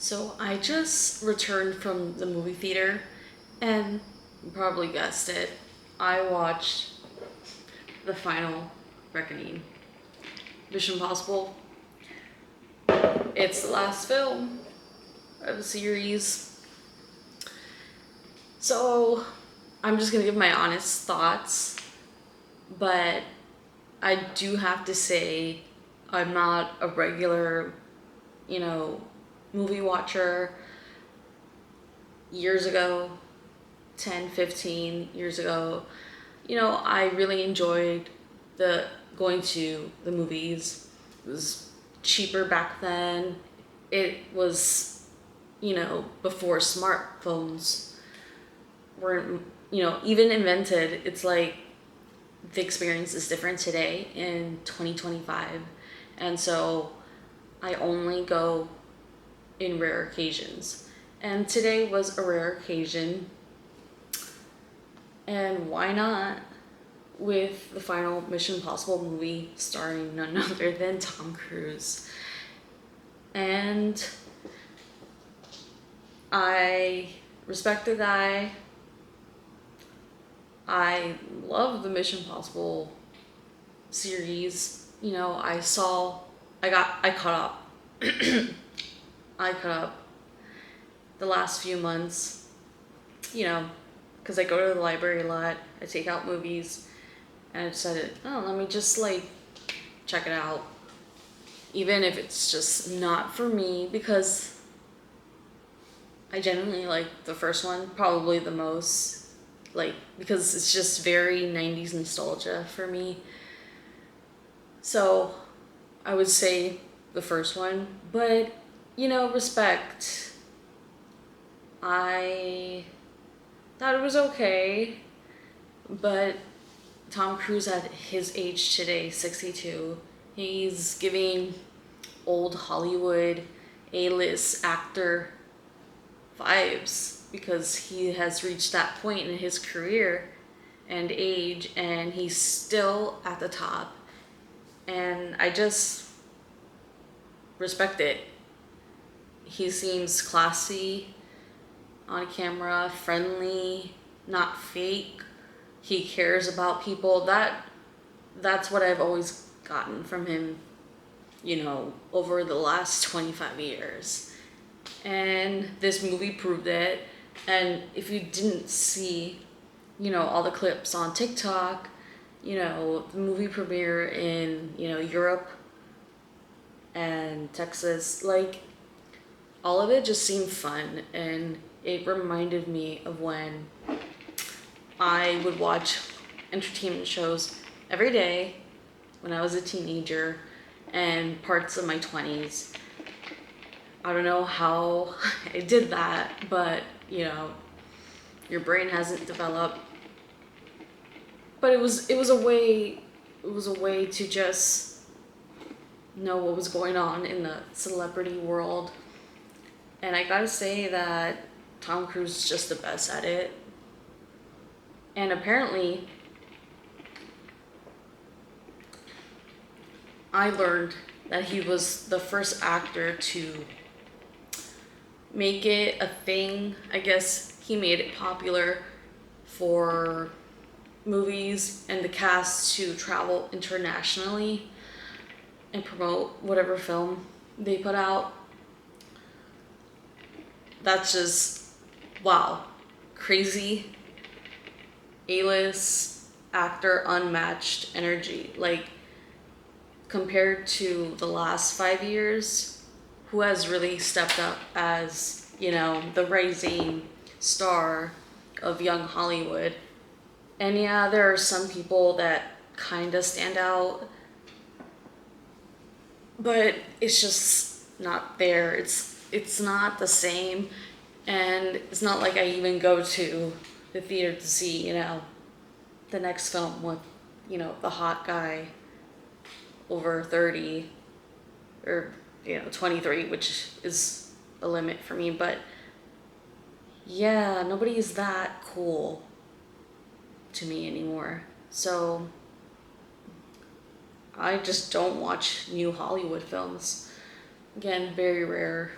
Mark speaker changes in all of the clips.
Speaker 1: So I just returned from the movie theater and you probably guessed it. I watched The Final Reckoning. Mission Impossible. It's the last film of the series. So I'm just gonna give my honest thoughts, but I do have to say I'm not a regular, you know, movie watcher. Years ago, 10, 15 years ago, I really enjoyed the going to the movies. It was cheaper back then. It was, before smartphones weren't, even invented. It's like the experience is different today in 2025. And so I only go in rare occasions. And today was a rare occasion. And why not? With the final Mission Impossible movie starring none other than Tom Cruise. And I respect the guy. I love the Mission Impossible series. I caught up. I caught up the last few months, because I go to the library a lot. I take out movies, and I decided, let me just check it out, even if it's just not for me, because I genuinely like the first one probably the most, because it's just very 90s nostalgia for me. So I would say the first one, but respect. I thought it was okay, but Tom Cruise at his age today, 62, he's giving old Hollywood A-list actor vibes because he has reached that point in his career and age, and he's still at the top. And I just respect it. He seems classy on camera, friendly, not fake. He cares about people. That's what I've always gotten from him, over the last 25 years. And this movie proved it. And if you didn't see, all the clips on TikTok, the movie premiere in, Europe and Texas, all of it just seemed fun, and it reminded me of when I would watch entertainment shows every day when I was a teenager and parts of my 20s. I don't know how I did that, but your brain hasn't developed. But it was a way to just know what was going on in the celebrity world. And I gotta say that Tom Cruise is just the best at it. And apparently, I learned that he was the first actor to make it a thing. I guess he made it popular for movies and the cast to travel internationally and promote whatever film they put out. That's just, wow, crazy. A-list actor, unmatched energy. Compared to the last 5 years, who has really stepped up as, the rising star of young Hollywood. And yeah, there are some people that kind of stand out, but it's just not there. It's not the same, and it's not like I even go to the theater to see, the next film with, the hot guy over 30 or, 23, which is a limit for me. But yeah, nobody is that cool to me anymore. So I just don't watch new Hollywood films. Again, very rare.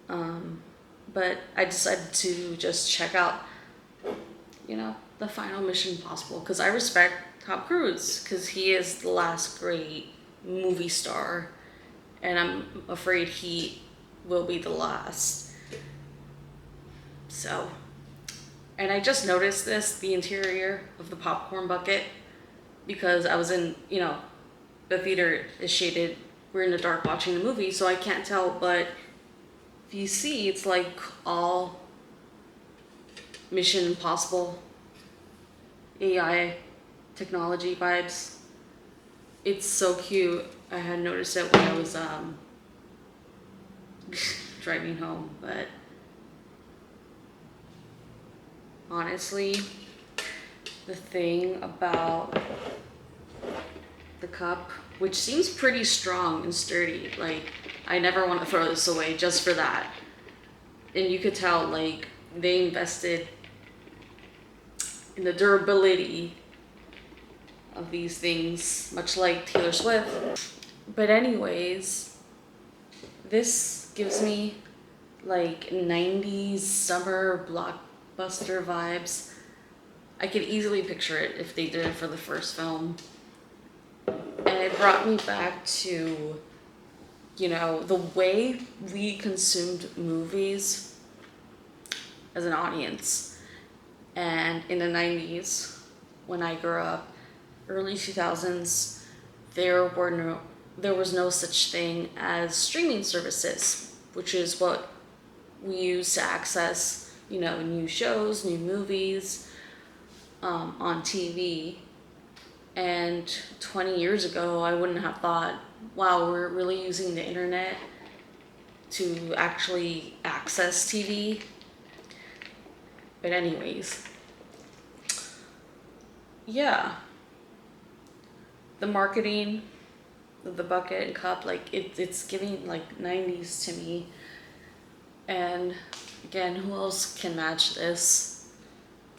Speaker 1: But I decided to just check out, the final Mission Impossible because I respect Tom Cruise because he is the last great movie star, and I'm afraid he will be the last. So, and I just noticed the interior of the popcorn bucket, because I was in, the theater is shaded. We're in the dark watching the movie, so I can't tell, but if you see, it's like all Mission Impossible AI technology vibes. It's so cute. I had noticed it when I was driving home, but honestly, the thing about the cup, which seems pretty strong and sturdy, like I never want to throw this away just for that. And you could tell, like, they invested in the durability of these things, much like Taylor Swift. But anyways, this gives me like 90s summer blockbuster vibes. I could easily picture it if they did it for the first film. And it brought me back to, the way we consumed movies as an audience. And in the 90s, when I grew up, early 2000s, there was no such thing as streaming services, which is what we use to access, new shows, new movies on TV. And 20 years ago, I wouldn't have thought, wow, we're really using the internet to actually access TV. But anyways, yeah, the marketing of the bucket and cup, like it's giving like 90s to me. And again, who else can match this?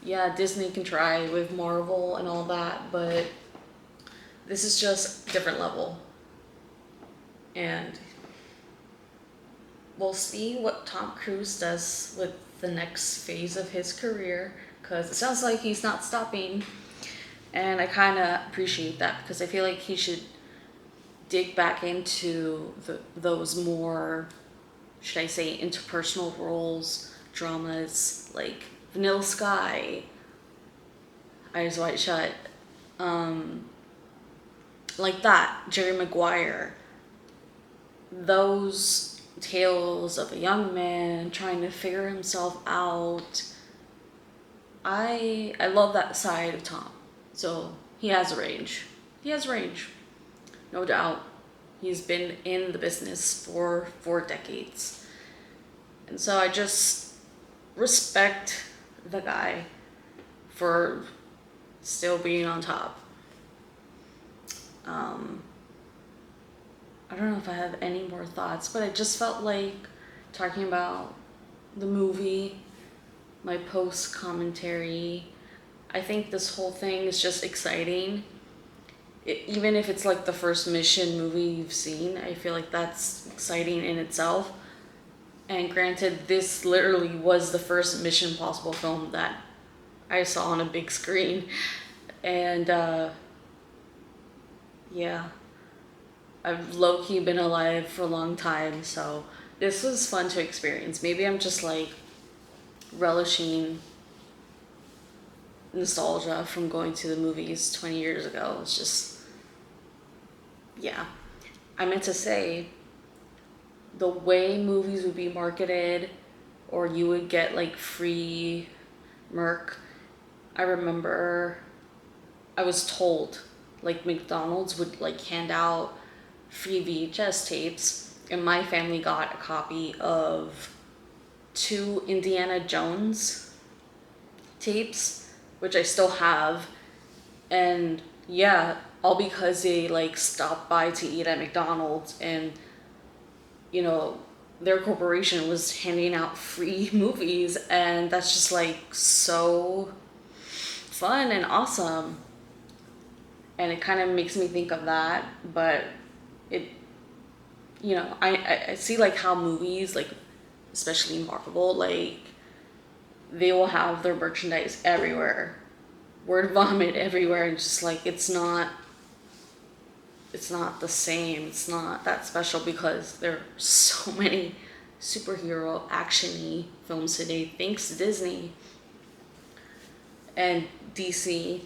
Speaker 1: Yeah, Disney can try with Marvel and all that, but this is just a different level. And we'll see what Tom Cruise does with the next phase of his career, because it sounds like he's not stopping. And I kind of appreciate that, because I feel like he should dig back into those more, should I say, interpersonal roles, dramas, like Vanilla Sky, Eyes Wide Shut, like that, Jerry Maguire. Those tales of a young man trying to figure himself out. I love that side of Tom. So he has range. He has range. No doubt. He's been in the business for 4 decades. And so I just respect the guy for still being on top. I don't know if I have any more thoughts, but I just felt like talking about the movie, my post commentary. I think this whole thing is just exciting. Even if it's like the first Mission movie you've seen, I feel like that's exciting in itself. And granted, this literally was the first Mission Impossible film that I saw on a big screen. And yeah, I've low-key been alive for a long time, so this was fun to experience. Maybe I'm just like relishing nostalgia from going to the movies 20 years ago. It's just, yeah. I meant to say, the way movies would be marketed, or you would get like free merc. I remember I was told like McDonald's would like hand out free VHS tapes, and my family got a copy of 2 Indiana Jones tapes, which I still have. And yeah, all because they like stopped by to eat at McDonald's, and their corporation was handing out free movies, and that's just like so fun and awesome. And it kind of makes me think of that, but it, I see like how movies, like especially Marvel, like they will have their merchandise everywhere, word vomit everywhere, and just like it's not the same. It's not that special because there are so many superhero actiony films today, thanks to Disney and DC,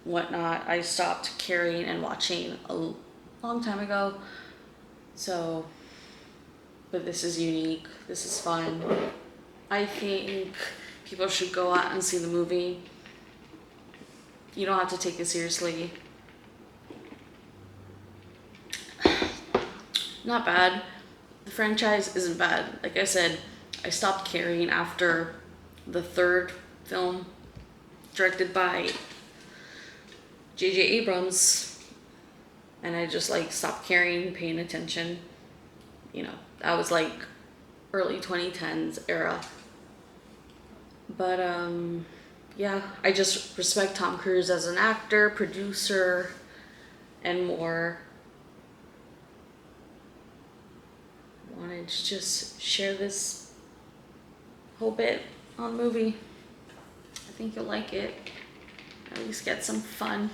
Speaker 1: whatnot. I stopped carrying and watching a long time ago. So, but this is unique. This is fun. I think people should go out and see the movie. You don't have to take it seriously. Not bad. The franchise isn't bad. Like I said, I stopped caring after the third film, directed by J.J. Abrams, and I just like stopped caring, paying attention. You know, that was like early 2010s era. But yeah, I just respect Tom Cruise as an actor, producer, and more. Wanted to just share this whole bit on the movie. I think you'll like it. At least get some fun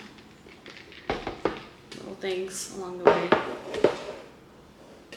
Speaker 1: little things along the way.